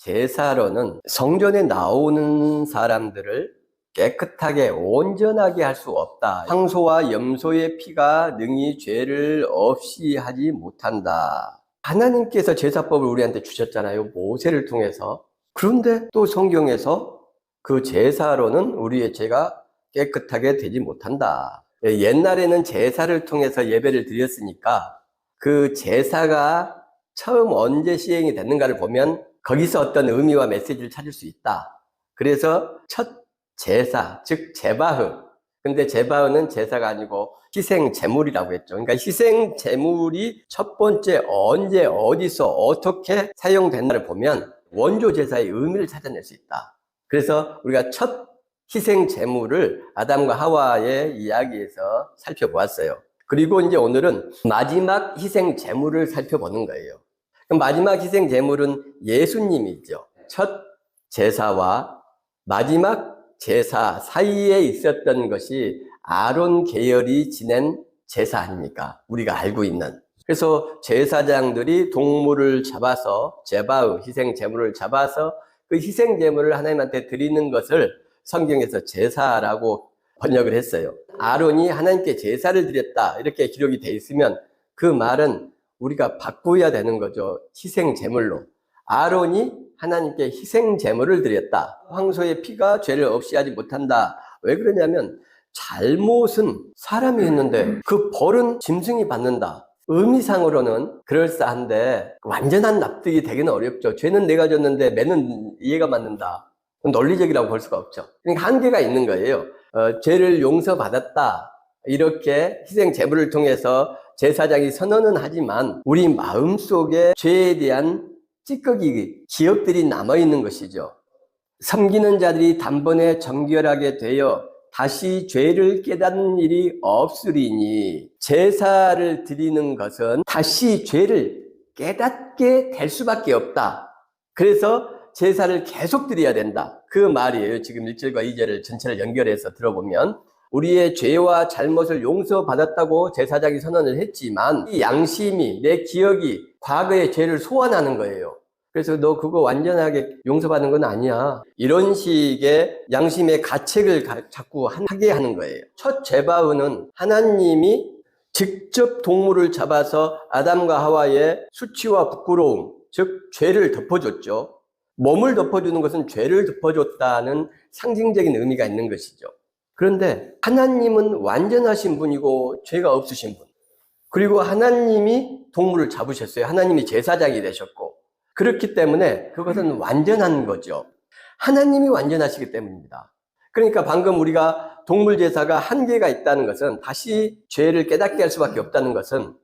제사로는 성전에 나오는 사람들을 깨끗하게 온전하게 할 수 없다. 황소와 염소의 피가 능히 죄를 없이 하지 못한다. 하나님께서 제사법을 우리한테 주셨잖아요. 모세를 통해서. 그런데 또 성경에서 그 제사로는 우리의 죄가 깨끗하게 되지 못한다. 옛날에는 제사를 통해서 예배를 드렸으니까 그 제사가 처음 언제 시행이 됐는가를 보면 거기서 어떤 의미와 메시지를 찾을 수 있다. 그래서 첫 제사, 즉 제바흐. 근데 제바흐는 제사가 아니고 희생 제물이라고 했죠. 그러니까 희생 제물이 첫 번째 언제 어디서 어떻게 사용됐나를 보면 원조 제사의 의미를 찾아낼 수 있다. 그래서 우리가 첫 희생 제물을 아담과 하와의 이야기에서 살펴보았어요. 그리고 이제 오늘은 마지막 희생 제물을 살펴보는 거예요. 그럼 마지막 희생 제물은 예수님이죠. 첫 제사와 마지막 제사 사이에 있었던 것이 아론 계열이 지낸 제사 아닙니까? 우리가 알고 있는. 그래서 제사장들이 동물을 잡아서 제바흐 희생 제물을 잡아서 그 희생 제물을 하나님한테 드리는 것을 성경에서 제사라고 번역을 했어요. 아론이 하나님께 제사를 드렸다 이렇게 기록이 돼 있으면 그 말은 우리가 바꾸어야 되는 거죠. 희생 제물로. 아론이 하나님께 희생 제물을 드렸다. 황소의 피가 죄를 없이 하지 못한다. 왜 그러냐면 잘못은 사람이 했는데 그 벌은 짐승이 받는다. 의미상으로는 그럴싸한데 완전한 납득이 되기는 어렵죠. 죄는 내가 졌는데 매는 얘가 맞는다. 논리적이라고 볼 수가 없죠. 그러니까 한계가 있는 거예요. 죄를 용서받았다. 이렇게 희생 제물을 통해서 제사장이 선언은 하지만 우리 마음속에 죄에 대한 찌꺼기, 기억들이 남아있는 것이죠. 섬기는 자들이 단번에 정결하게 되어 다시 죄를 깨닫는 일이 없으리니 제사를 드리는 것은 다시 죄를 깨닫게 될 수밖에 없다. 그래서 제사를 계속 드려야 된다. 그 말이에요. 지금 1절과 2절을 전체를 연결해서 들어보면 우리의 죄와 잘못을 용서받았다고 제사장이 선언을 했지만 이 양심이, 내 기억이 과거의 죄를 소환하는 거예요. 그래서 너 그거 완전하게 용서받는 건 아니야. 이런 식의 양심의 가책을 자꾸 하게 하는 거예요. 첫 제바흐는 하나님이 직접 동물을 잡아서 아담과 하와의 수치와 부끄러움, 즉 죄를 덮어줬죠. 몸을 덮어주는 것은 죄를 덮어줬다는 상징적인 의미가 있는 것이죠. 그런데 하나님은 완전하신 분이고 죄가 없으신 분. 그리고 하나님이 동물을 잡으셨어요. 하나님이 제사장이 되셨고. 그렇기 때문에 그것은 완전한 거죠. 하나님이 완전하시기 때문입니다. 그러니까 방금 우리가 동물 제사가 한계가 있다는 것은 다시 죄를 깨닫게 할 수밖에 없다는 것은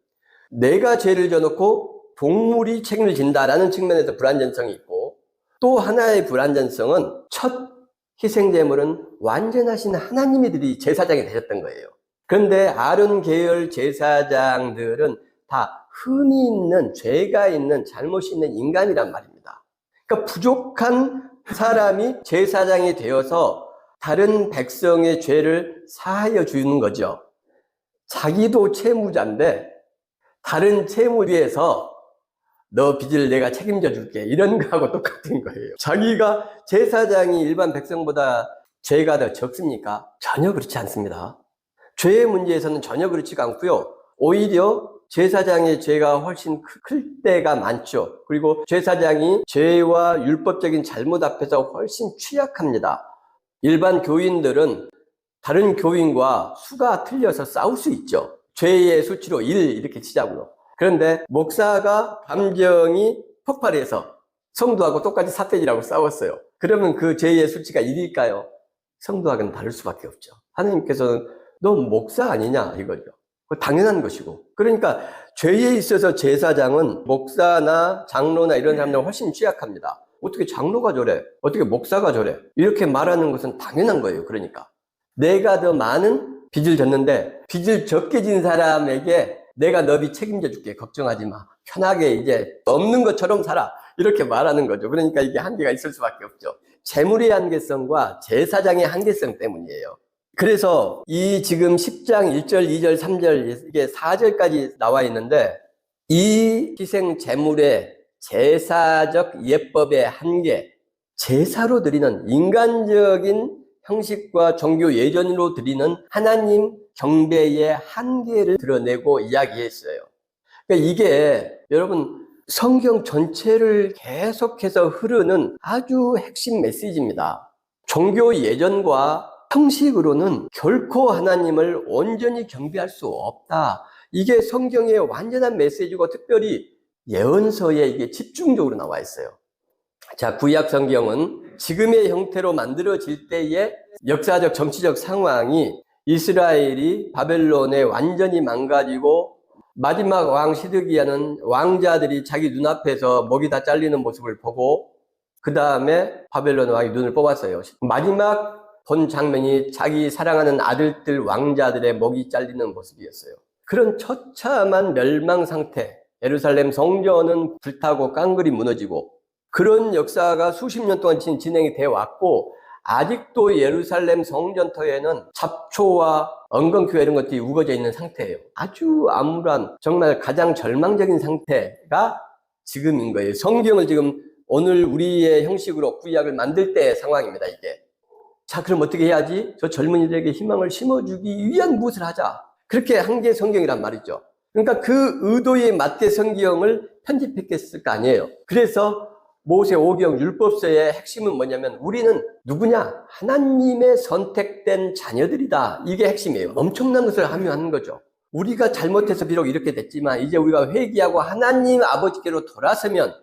내가 죄를 져놓고 동물이 책임을 진다라는 측면에서 불완전성이 있고 또 하나의 불완전성은 첫 희생제물은 완전하신 하나님이들이 제사장이 되셨던 거예요. 그런데 아론 계열 제사장들은 다 흠이 있는, 죄가 있는, 잘못이 있는 인간이란 말입니다. 그러니까 부족한 사람이 제사장이 되어서 다른 백성의 죄를 사하여 주는 거죠. 자기도 채무자인데 다른 채무자에서 너 빚을 내가 책임져 줄게 이런 거하고 똑같은 거예요. 자기가 제사장이 일반 백성보다 죄가 더 적습니까? 전혀 그렇지 않습니다. 죄의 문제에서는 전혀 그렇지가 않고요. 오히려 제사장의 죄가 훨씬 클 때가 많죠. 그리고 제사장이 죄와 율법적인 잘못 앞에서 훨씬 취약합니다. 일반 교인들은 다른 교인과 수가 틀려서 싸울 수 있죠. 죄의 수치로 1 이렇게 치자고요. 그런데 목사가 감정이 폭발해서 성도하고 똑같이 사태질하고 싸웠어요. 그러면 그 죄의 수치가 1일까요? 성도하고는 다를 수밖에 없죠. 하나님께서는 너 목사 아니냐 이거죠. 당연한 것이고. 그러니까 죄에 있어서 제사장은 목사나 장로나 이런 사람들은 훨씬 취약합니다. 어떻게 장로가 저래? 어떻게 목사가 저래? 이렇게 말하는 것은 당연한 거예요. 그러니까 내가 더 많은 빚을 졌는데 빚을 적게 진 사람에게 내가 너 빚 책임져 줄게. 걱정하지 마. 편하게 이제 없는 것처럼 살아. 이렇게 말하는 거죠. 그러니까 이게 한계가 있을 수밖에 없죠. 재물의 한계성과 제사장의 한계성 때문이에요. 그래서 이 지금 10장 1절, 2절, 3절, 이게 4절까지 나와 있는데 이 희생 제물의 제사적 예법의 한계, 제사로 드리는 인간적인 형식과 종교 예전으로 드리는 하나님 경배의 한계를 드러내고 이야기했어요. 그러니까 이게 여러분 성경 전체를 계속해서 흐르는 아주 핵심 메시지입니다. 종교 예전과 형식으로는 결코 하나님을 온전히 경배할 수 없다. 이게 성경의 완전한 메시지고 특별히 예언서에 이게 집중적으로 나와 있어요. 자, 구약 성경은 지금의 형태로 만들어질 때의 역사적 정치적 상황이 이스라엘이 바벨론에 완전히 망가지고 마지막 왕 시드기야는 왕자들이 자기 눈앞에서 목이 다 잘리는 모습을 보고 그 다음에 바벨론 왕이 눈을 뽑았어요. 마지막 본 장면이 자기 사랑하는 아들들 왕자들의 목이 잘리는 모습이었어요. 그런 처참한 멸망 상태, 예루살렘 성전은 불타고 깡그리 무너지고 그런 역사가 수십 년 동안 진행이 되어 왔고 아직도 예루살렘 성전터에는 잡초와 엉겅퀴 이런 것들이 우거져 있는 상태예요. 아주 암울한 정말 가장 절망적인 상태가 지금인 거예요. 성경을 지금 오늘 우리의 형식으로 구약을 만들 때의 상황입니다. 이게. 자, 그럼 어떻게 해야지? 저 젊은이들에게 희망을 심어주기 위한 무엇을 하자. 그렇게 한 게 성경이란 말이죠. 그러니까 그 의도에 맞게 성경을 편집했을 거 아니에요. 그래서 모세 오경 율법서의 핵심은 뭐냐면 우리는 누구냐? 하나님의 선택된 자녀들이다. 이게 핵심이에요. 엄청난 것을 함유하는 거죠. 우리가 잘못해서 비록 이렇게 됐지만 이제 우리가 회개하고 하나님 아버지께로 돌아서면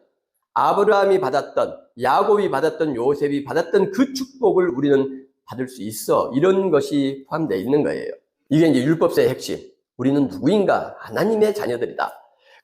아브라함이 받았던, 야곱이 받았던, 요셉이 받았던 그 축복을 우리는 받을 수 있어. 이런 것이 포함되어 있는 거예요. 이게 이제 율법서의 핵심. 우리는 누구인가? 하나님의 자녀들이다.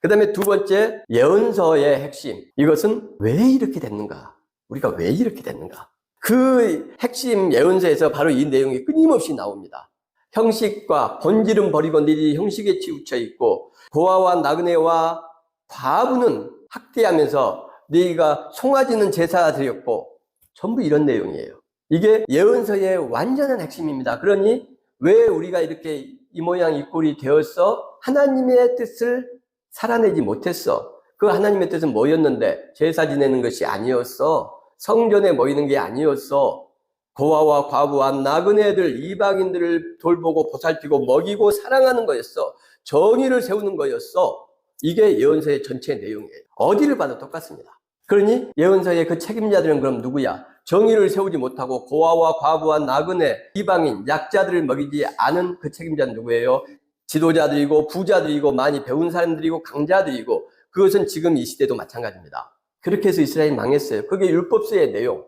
그 다음에 두 번째, 예언서의 핵심. 이것은 왜 이렇게 됐는가? 우리가 왜 이렇게 됐는가? 그 핵심 예언서에서 바로 이 내용이 끊임없이 나옵니다. 형식과 본질은 버리고 너희 형식에 치우쳐 있고 고아와 나그네와 과부는 학대하면서 너희가 송아지는 제사 드렸고 전부 이런 내용이에요. 이게 예언서의 완전한 핵심입니다. 그러니 왜 우리가 이렇게 이 모양 이 꼴이 되었어? 하나님의 뜻을 살아내지 못했어. 그 하나님의 뜻은 뭐였는데? 제사 지내는 것이 아니었어. 성전에 모이는 게 아니었어. 고아와 과부와 나그네들, 이방인들을 돌보고 보살피고 먹이고 사랑하는 거였어. 정의를 세우는 거였어. 이게 예언서의 전체 내용이에요. 어디를 봐도 똑같습니다. 그러니 예언서의 그 책임자들은 그럼 누구야? 정의를 세우지 못하고 고아와 과부와 나그네, 이방인, 약자들을 먹이지 않은 그 책임자는 누구예요? 지도자들이고 부자들이고 많이 배운 사람들이고 강자들이고 그것은 지금 이 시대도 마찬가지입니다. 그렇게 해서 이스라엘이 망했어요. 그게 율법서의 내용.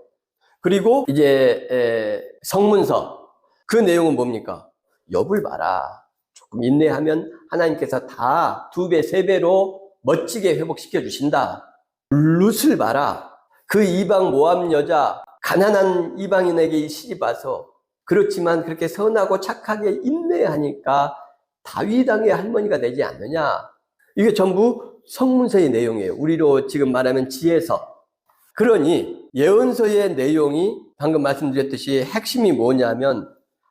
그리고 이제 성문서. 그 내용은 뭡니까? 욥을 봐라. 조금 인내하면 하나님께서 다 2배, 3배로 멋지게 회복시켜 주신다. 룻을 봐라. 그 이방 모압 여자, 가난한 이방인에게 시집 와서 그렇지만 그렇게 선하고 착하게 인내하니까 다윗 왕의 할머니가 되지 않느냐. 이게 전부 성문서의 내용이에요. 우리로 지금 말하면 지혜서. 그러니 예언서의 내용이 방금 말씀드렸듯이 핵심이 뭐냐면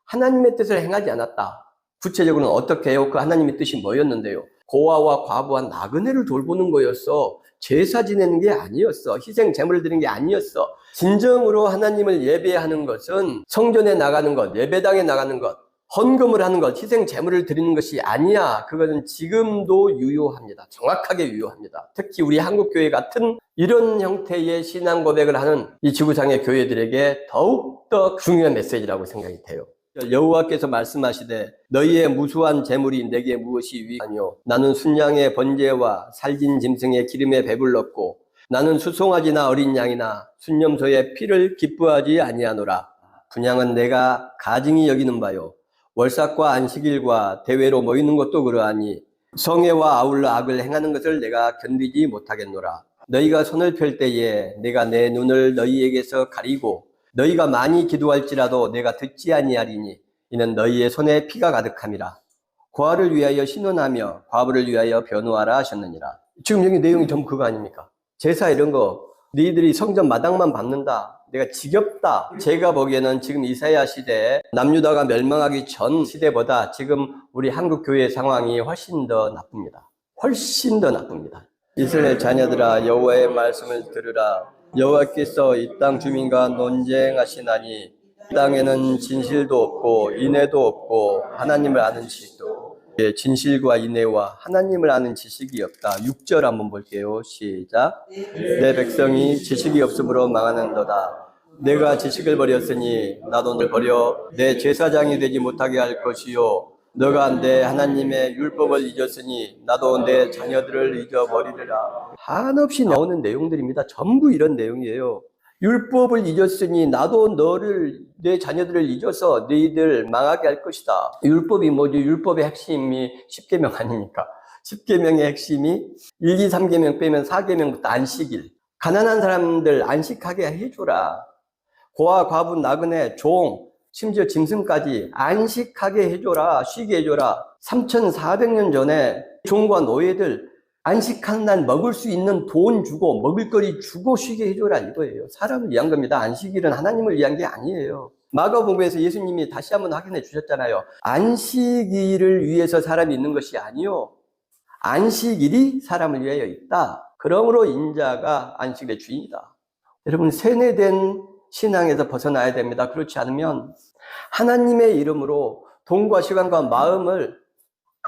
하나님의 뜻을 행하지 않았다. 구체적으로는 어떻게 해요? 그 하나님의 뜻이 뭐였는데요? 고아와 과부와 나그네를 돌보는 거였어. 제사 지내는 게 아니었어. 희생 제물을 드리는 게 아니었어. 진정으로 하나님을 예배하는 것은 성전에 나가는 것, 예배당에 나가는 것, 헌금을 하는 것, 희생 제물을 드리는 것이 아니야. 그것은 지금도 유효합니다. 정확하게 유효합니다. 특히 우리 한국교회 같은 이런 형태의 신앙 고백을 하는 이 지구상의 교회들에게 더욱더 중요한 메시지라고 생각이 돼요. 여호와께서 말씀하시되 너희의 무수한 재물이 내게 무엇이 위하뇨? 나는 순양의 번제와 살진 짐승의 기름에 배불렀고 나는 수송아지나 어린 양이나 순념소의 피를 기뻐하지 아니하노라. 분양은 내가 가증히 여기는 바요. 월삭과 안식일과 대회로 모이는 것도 그러하니 성회와 아울러 악을 행하는 것을 내가 견디지 못하겠노라. 너희가 손을 펼 때에 내가 내 눈을 너희에게서 가리고 너희가 많이 기도할지라도 내가 듣지 아니하리니 이는 너희의 손에 피가 가득함이라. 고아를 위하여 신원하며 과부를 위하여 변호하라 하셨느니라. 지금 여기 내용이 전부 그거 아닙니까? 제사 이런 거 너희들이 성전 마당만 밟는다. 내가 지겹다. 제가 보기에는 지금 이사야 시대에 남유다가 멸망하기 전 시대보다 지금 우리 한국 교회의 상황이 훨씬 더 나쁩니다. 훨씬 더 나쁩니다. 이스라엘 자녀들아 여호와의 말씀을 들으라. 여호와께서 이 땅 주민과 논쟁하시나니 이 땅에는 진실도 없고 인애도 없고 하나님을 아는 지식도 없고. 진실과 인애와 하나님을 아는 지식이 없다. 6절 한번 볼게요. 시작. 내 백성이 지식이 없으므로 망하는도다. 내가 지식을 버렸으니 나도 늘 버려 내 제사장이 되지 못하게 할 것이요 너가 내 하나님의 율법을 잊었으니 나도 내 자녀들을 잊어버리리라. 한없이 나오는 내용들입니다. 전부 이런 내용이에요. 율법을 잊었으니 나도 너를 내 자녀들을 잊어서 너희들 망하게 할 것이다. 율법이 뭐지? 율법의 핵심이 10계명 아닙니까? 10계명의 핵심이 1, 2, 3계명 빼면 4계명부터 안식일. 가난한 사람들 안식하게 해줘라. 고아, 과부, 나그네, 종, 심지어 짐승까지 안식하게 해줘라. 쉬게 해줘라. 3,400년 전에 종과 노예들 안식하는 날 먹을 수 있는 돈 주고 먹을거리 주고 쉬게 해줘라 이거예요. 사람을 위한 겁니다. 안식일은 하나님을 위한 게 아니에요. 마가복음에서 예수님이 다시 한번 확인해 주셨잖아요. 안식일을 위해서 사람이 있는 것이 아니요. 안식일이 사람을 위하여 있다. 그러므로 인자가 안식일의 주인이다. 여러분, 세뇌된 신앙에서 벗어나야 됩니다. 그렇지 않으면 하나님의 이름으로 돈과 시간과 마음을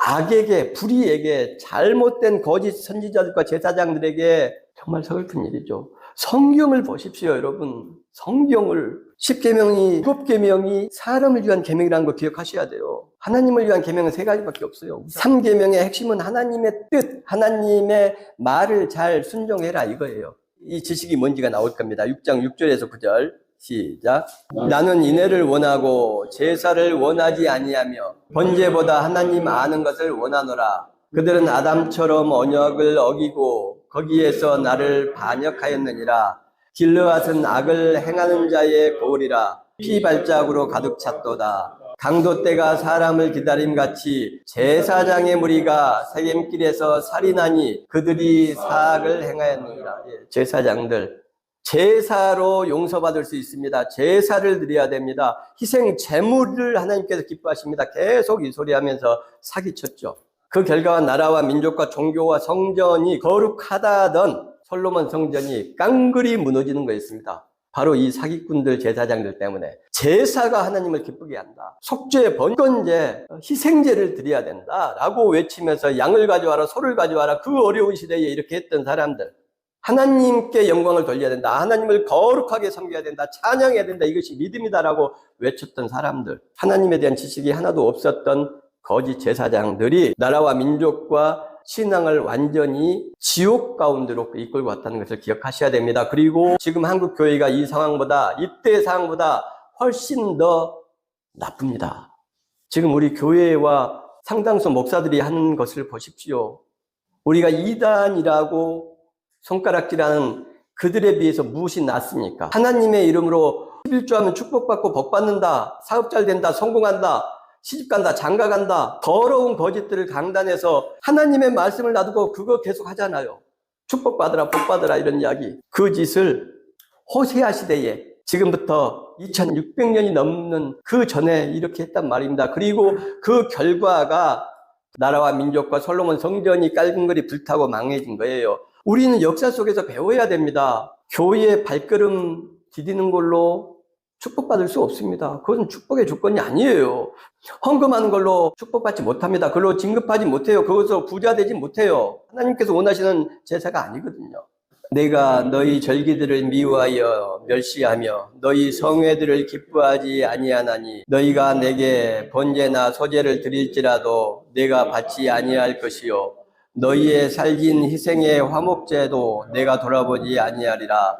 악에게, 불의에게, 잘못된 거짓 선지자들과 제사장들에게 정말 서글픈 일이죠. 성경을 보십시오, 여러분. 성경을 10계명이, 7계명이 사람을 위한 계명이라는 거 기억하셔야 돼요. 하나님을 위한 계명은 3가지밖에 없어요. 3계명의 핵심은 하나님의 뜻, 하나님의 말을 잘 순종해라 이거예요. 이 지식이 뭔지가 나올 겁니다. 6장 6절에서 9절 시작. 나는 인애를 원하고 제사를 원하지 아니하며 번제보다 하나님 아는 것을 원하노라. 그들은 아담처럼 언약을 어기고 거기에서 나를 반역하였느니라. 길르앗은 악을 행하는 자의 고을이라. 피 발작으로 가득 찼도다. 강도 때가 사람을 기다림같이 제사장의 무리가 세겜길에서 살인하니 그들이 사악을 행하였느니라. 제사장들 제사로 용서받을 수 있습니다. 제사를 드려야 됩니다. 희생 제물을 하나님께서 기뻐하십니다. 계속 이 소리하면서 사기쳤죠. 그 결과와 나라와 민족과 종교와 성전이 거룩하다던 솔로몬 성전이 깡그리 무너지는 거였습니다. 바로 이 사기꾼들 제사장들 때문에. 제사가 하나님을 기쁘게 한다. 속죄, 번건제, 희생제를 드려야 된다라고 외치면서 양을 가져와라, 소를 가져와라. 그 어려운 시대에 이렇게 했던 사람들. 하나님께 영광을 돌려야 된다. 하나님을 거룩하게 섬겨야 된다. 찬양해야 된다. 이것이 믿음이다라고 외쳤던 사람들. 하나님에 대한 지식이 하나도 없었던 거짓 제사장들이 나라와 민족과 신앙을 완전히 지옥 가운데로 이끌고 왔다는 것을 기억하셔야 됩니다. 그리고 지금 한국 교회가 이 상황보다, 이때 상황보다 훨씬 더 나쁩니다. 지금 우리 교회와 상당수 목사들이 하는 것을 보십시오. 우리가 이단이라고 손가락질하는 그들에 비해서 무엇이 낫습니까? 하나님의 이름으로 11조하면 축복받고 복받는다, 사업 잘 된다, 성공한다, 시집간다, 장가간다, 더러운 거짓들을 강단해서 하나님의 말씀을 놔두고 그거 계속 하잖아요. 축복받으라, 복받으라 이런 이야기. 그 짓을 호세아 시대에 지금부터 2600년이 넘는 그 전에 이렇게 했단 말입니다. 그리고 그 결과가 나라와 민족과 솔로몬 성전이 깔끔거리 불타고 망해진 거예요. 우리는 역사 속에서 배워야 됩니다. 교회의 발걸음 디디는 걸로 축복받을 수 없습니다. 그건 축복의 조건이 아니에요. 헌금하는 걸로 축복받지 못합니다. 그걸로 진급하지 못해요. 그것으로 부자 되지 못해요. 하나님께서 원하시는 제사가 아니거든요. 내가 너희 절기들을 미워하여 멸시하며 너희 성회들을 기뻐하지 아니하나니 너희가 내게 번제나 소제를 드릴지라도 내가 받지 아니할 것이요 너희의 살긴 희생의 화목제도 내가 돌아보지 아니하리라.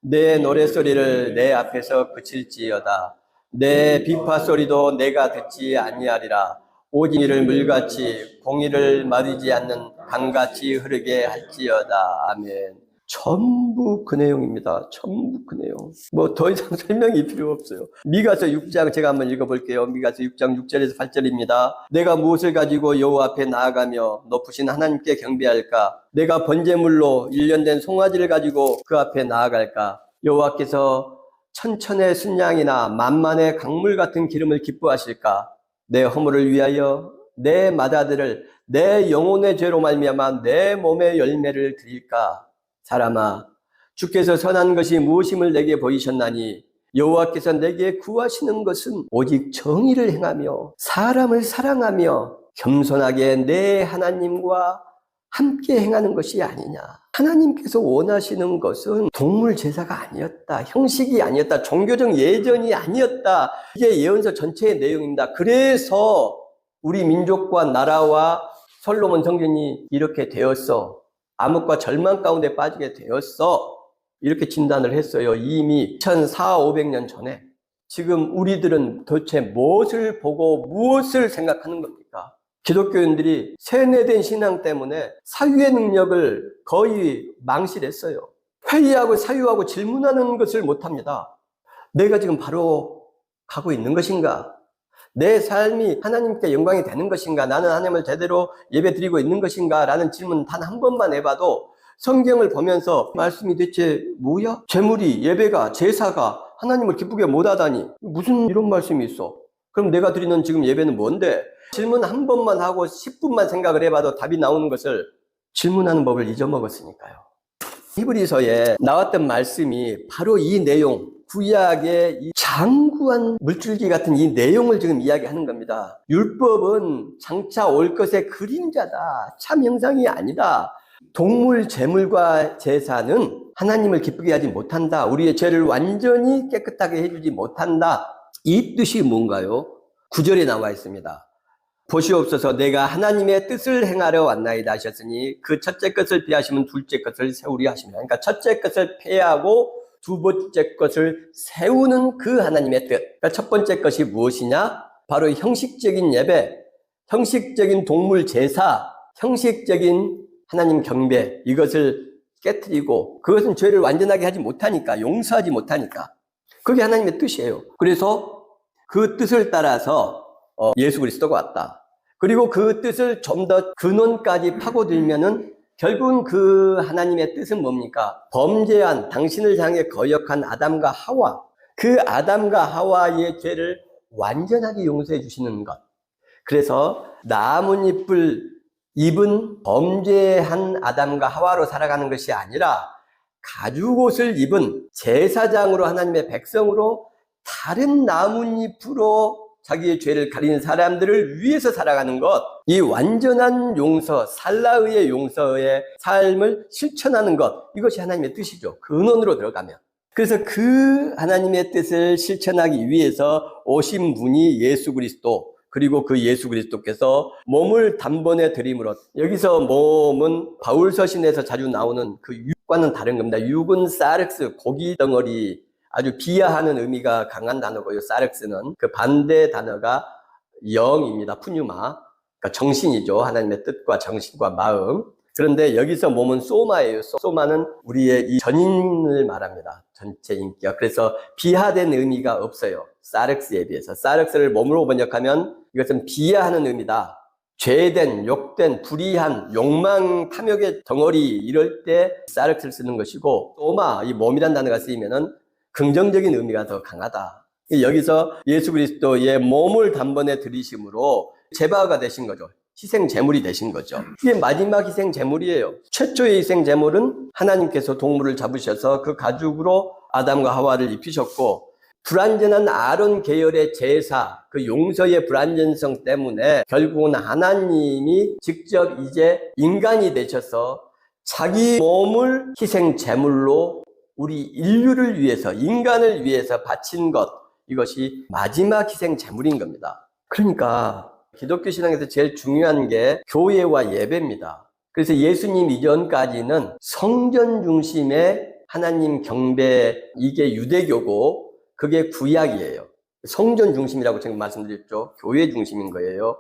내 노랫소리를 내 앞에서 그칠지어다. 내 비파소리도 내가 듣지 아니하리라. 오직 이를 물같이 공의를 마르지 않는 강같이 흐르게 할지어다. 아멘. 전부 그 내용입니다. 전부 그 내용. 뭐 더 이상 설명이 필요 없어요. 미가서 6장 제가 한번 읽어볼게요. 미가서 6장 6절에서 8절입니다. 내가 무엇을 가지고 여호와 앞에 나아가며 높으신 하나님께 경배할까? 내가 번제물로 1년 된 송아지를 가지고 그 앞에 나아갈까? 여호와께서 천천의 순양이나 만만의 강물 같은 기름을 기뻐하실까? 내 허물을 위하여 내 맏아들을 내 영혼의 죄로 말미암아 내 몸의 열매를 드릴까? 사람아, 주께서 선한 것이 무엇임을 내게 보이셨나니 여호와께서 내게 구하시는 것은 오직 정의를 행하며 사람을 사랑하며 겸손하게 내 하나님과 함께 행하는 것이 아니냐. 하나님께서 원하시는 것은 동물 제사가 아니었다. 형식이 아니었다. 종교적 예전이 아니었다. 이게 예언서 전체의 내용입니다. 그래서 우리 민족과 나라와 솔로몬 성전이 이렇게 되었어. 암흑과 절망 가운데 빠지게 되었어. 이렇게 진단을 했어요. 이미 1400~500년 전에. 지금 우리들은 도대체 무엇을 보고 무엇을 생각하는 겁니까? 기독교인들이 세뇌된 신앙 때문에 사유의 능력을 거의 망실했어요. 회의하고 사유하고 질문하는 것을 못합니다. 내가 지금 바로 가고 있는 것인가? 내 삶이 하나님께 영광이 되는 것인가? 나는 하나님을 제대로 예배드리고 있는 것인가? 라는 질문 단 한 번만 해봐도 성경을 보면서 말씀이 대체 뭐야? 제물이, 예배가, 제사가 하나님을 기쁘게 못하다니 무슨 이런 말씀이 있어? 그럼 내가 드리는 지금 예배는 뭔데? 질문 한 번만 하고 10분만 생각을 해봐도 답이 나오는 것을 질문하는 법을 잊어먹었으니까요. 히브리서에 나왔던 말씀이 바로 이 내용, 구약의 이 장구한 물줄기 같은 이 내용을 지금 이야기하는 겁니다. 율법은 장차 올 것의 그림자다. 참 형상이 아니다. 동물 제물과 제사는 하나님을 기쁘게 하지 못한다. 우리의 죄를 완전히 깨끗하게 해주지 못한다. 이 뜻이 뭔가요? 9절에 나와 있습니다. 보시옵소서 내가 하나님의 뜻을 행하려 왔나이다 하셨으니 그 첫째 것을 피하시면 둘째 것을 세우려 하십니다. 그러니까 첫째 것을 폐하고 두 번째 것을 세우는 그 하나님의 뜻. 그러니까 첫 번째 것이 무엇이냐? 바로 형식적인 예배, 형식적인 동물 제사, 형식적인 하나님 경배, 이것을 깨트리고 그것은 죄를 완전하게 하지 못하니까, 용서하지 못하니까. 그게 하나님의 뜻이에요. 그래서 그 뜻을 따라서 예수 그리스도가 왔다. 그리고 그 뜻을 좀 더 근원까지 파고들면은 결국은 그 하나님의 뜻은 뭡니까? 범죄한 당신을 향해 거역한 아담과 하와, 그 아담과 하와의 죄를 완전하게 용서해 주시는 것. 그래서 나뭇잎을 입은 범죄한 아담과 하와로 살아가는 것이 아니라 가죽옷을 입은 제사장으로 하나님의 백성으로 다른 나뭇잎으로 자기의 죄를 가리는 사람들을 위해서 살아가는 것, 이 완전한 용서, 살라의의 용서의 삶을 실천하는 것, 이것이 하나님의 뜻이죠. 근원으로 들어가면. 그래서 그 하나님의 뜻을 실천하기 위해서 오신 분이 예수 그리스도, 그리고 그 예수 그리스도께서 몸을 단번에 드림으로, 여기서 몸은 바울서신에서 자주 나오는 그 육과는 다른 겁니다. 육은 사르스, 고기 덩어리, 아주 비하하는 의미가 강한 단어고요. 사르스는 그 반대 단어가 영입니다. 푸뉴마, 그러니까 정신이죠. 하나님의 뜻과 정신과 마음. 그런데 여기서 몸은 소마예요. 소마는 우리의 이 전인을 말합니다. 전체 인격. 그래서 비하된 의미가 없어요. 사르스에 비해서. 사르스를 몸으로 번역하면 이것은 비하하는 의미다. 죄된, 욕된, 불의한, 욕망, 탐욕의 덩어리, 이럴 때 사르스를 쓰는 것이고, 소마, 이 몸이란 단어가 쓰이면은 긍정적인 의미가 더 강하다. 여기서 예수 그리스도의 몸을 단번에 들이심으로 제바가 되신 거죠. 희생 제물이 되신 거죠. 이게 마지막 희생 제물이에요. 최초의 희생 제물은 하나님께서 동물을 잡으셔서 그 가죽으로 아담과 하와를 입히셨고, 불완전한 아론 계열의 제사, 그 용서의 불완전성 때문에 결국은 하나님이 직접 이제 인간이 되셔서 자기 몸을 희생 제물로 우리 인류를 위해서, 인간을 위해서 바친 것, 이것이 마지막 희생 제물인 겁니다. 그러니까 기독교 신앙에서 제일 중요한 게 교회와 예배입니다. 그래서 예수님 이전까지는 성전 중심의 하나님 경배, 이게 유대교고 그게 구약이에요. 성전 중심이라고 지금 말씀드렸죠. 교회 중심인 거예요.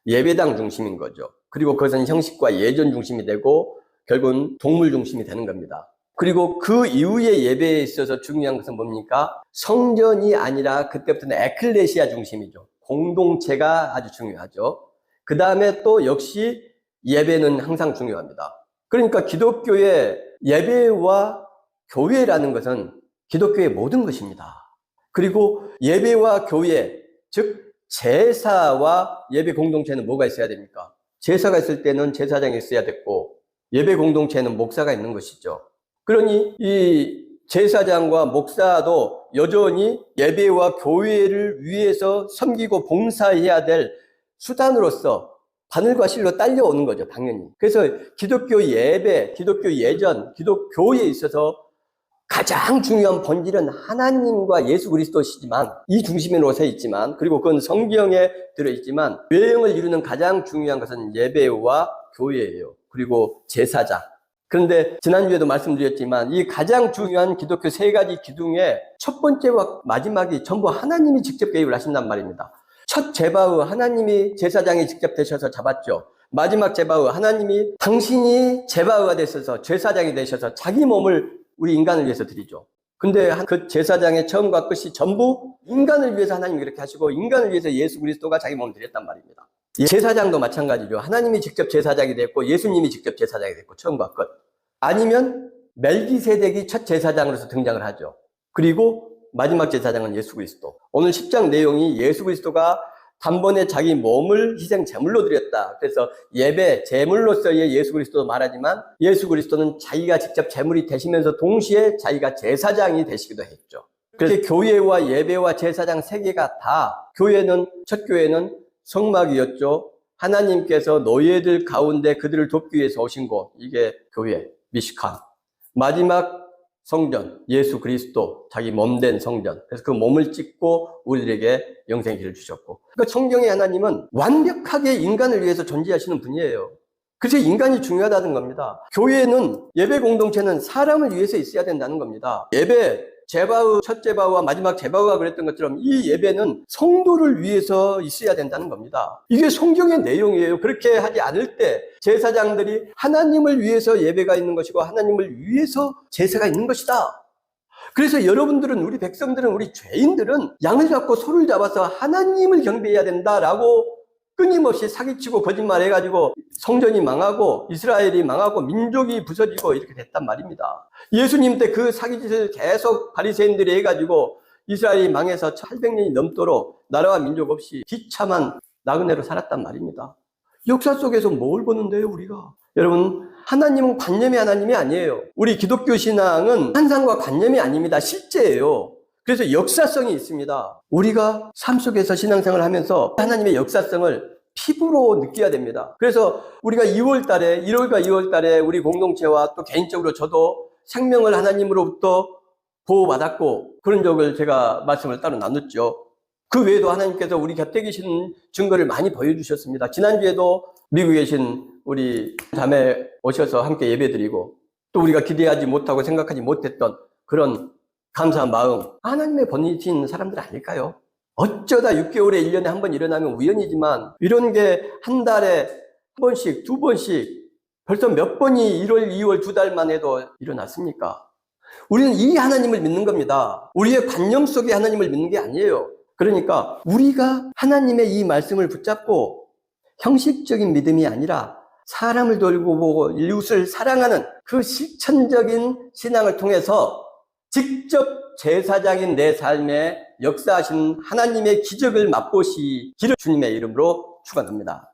예배당 중심인 거죠. 그리고 그것은 형식과 예전 중심이 되고 결국은 동물 중심이 되는 겁니다. 그리고 그 이후의 예배에 있어서 중요한 것은 뭡니까? 성전이 아니라 그때부터는 에클레시아 중심이죠. 공동체가 아주 중요하죠. 그 다음에 또 역시 예배는 항상 중요합니다. 그러니까 기독교의 예배와 교회라는 것은 기독교의 모든 것입니다. 그리고 예배와 교회, 즉 제사와 예배 공동체는 뭐가 있어야 됩니까? 제사가 있을 때는 제사장이 있어야 됐고, 예배 공동체는 목사가 있는 것이죠. 그러니 이 제사장과 목사도 여전히 예배와 교회를 위해서 섬기고 봉사해야 될 수단으로서 바늘과 실로 딸려오는 거죠, 당연히. 그래서 기독교 예배, 기독교 예전, 기독교에 있어서 가장 중요한 본질은 하나님과 예수 그리스도시지만, 이 중심으로 서 있지만, 그리고 그건 성경에 들어있지만, 외형을 이루는 가장 중요한 것은 예배와 교회예요. 그리고 제사장. 그런데 지난주에도 말씀드렸지만, 이 가장 중요한 기독교 세 가지 기둥의 첫 번째와 마지막이 전부 하나님이 직접 개입을 하신단 말입니다. 첫 제바흐 하나님이 제사장이 직접 되셔서 잡았죠. 마지막 제바흐 하나님이 당신이 제바흐가 되셔서 제사장이 되셔서 자기 몸을 우리 인간을 위해서 드리죠. 근데 그 제사장의 처음과 끝이 전부 인간을 위해서 하나님이 그렇게 하시고 인간을 위해서 예수 그리스도가 자기 몸을 드렸단 말입니다. 제사장도 마찬가지죠. 하나님이 직접 제사장이 됐고 예수님이 직접 제사장이 됐고 처음과 끝. 아니면 멜기세덱이 첫 제사장으로서 등장을 하죠. 그리고 마지막 제사장은 예수 그리스도. 오늘 10장 내용이 예수 그리스도가 단번에 자기 몸을 희생 제물로 드렸다. 그래서 예배 제물로서의 예수 그리스도도 말하지만 예수 그리스도는 자기가 직접 제물이 되시면서 동시에 자기가 제사장이 되시기도 했죠. 그래서 교회와 예배와 제사장 세 개가 다 첫 교회는 성막이었죠. 하나님께서 노예들 가운데 그들을 돕기 위해서 오신 곳, 이게 교회 미시칸. 마지막 성전, 예수 그리스도, 자기 몸된 성전. 그래서 그 몸을 찢고 우리들에게 영생의 길을 주셨고. 그러니까 성경의 하나님은 완벽하게 인간을 위해서 존재하시는 분이에요. 그래서 인간이 중요하다는 겁니다. 교회는, 예배 공동체는 사람을 위해서 있어야 된다는 겁니다. 예배, 제바흐, 첫 제바흐와 마지막 제바흐가 그랬던 것처럼 이 예배는 성도를 위해서 있어야 된다는 겁니다. 이게 성경의 내용이에요. 그렇게 하지 않을 때 제사장들이 하나님을 위해서 예배가 있는 것이고 하나님을 위해서 제사가 있는 것이다. 그래서 여러분들은, 우리 백성들은, 우리 죄인들은 양을 잡고 소를 잡아서 하나님을 경배해야 된다라고 끊임없이 사기치고 거짓말해가지고 성전이 망하고 이스라엘이 망하고 민족이 부서지고 이렇게 됐단 말입니다. 예수님 때 그 사기짓을 계속 바리새인들이 해가지고 이스라엘이 망해서 800년이 넘도록 나라와 민족 없이 비참한 나그네로 살았단 말입니다. 역사 속에서 뭘 보는데요, 우리가? 여러분, 하나님은 관념의 하나님이 아니에요. 우리 기독교 신앙은 환상과 관념이 아닙니다. 실제예요. 그래서 역사성이 있습니다. 우리가 삶 속에서 신앙생활을 하면서 하나님의 역사성을 피부로 느껴야 됩니다. 그래서 우리가 1월과 2월달에 우리 공동체와 또 개인적으로 저도 생명을 하나님으로부터 보호받았고 그런 적을 제가 말씀을 따로 나눴죠. 그 외에도 하나님께서 우리 곁에 계신 증거를 많이 보여주셨습니다. 지난주에도 미국에 계신 우리 자매 오셔서 함께 예배드리고 또 우리가 기대하지 못하고 생각하지 못했던 그런 감사한 마음, 하나님의 보내신 사람들 아닐까요? 어쩌다 6개월에 1년에 한 번 일어나면 우연이지만 이런 게 한 달에 한 번씩, 두 번씩 벌써 몇 번이 1월, 2월 2달 만에도 일어났습니까? 우리는 이 하나님을 믿는 겁니다. 우리의 관념 속의 하나님을 믿는 게 아니에요. 그러니까 우리가 하나님의 이 말씀을 붙잡고 형식적인 믿음이 아니라 사람을 돌보고 이웃을 사랑하는 그 실천적인 신앙을 통해서 직접 제사장인 내 삶에 역사하신 하나님의 기적을 맛보시기를 주님의 이름으로 축원합니다.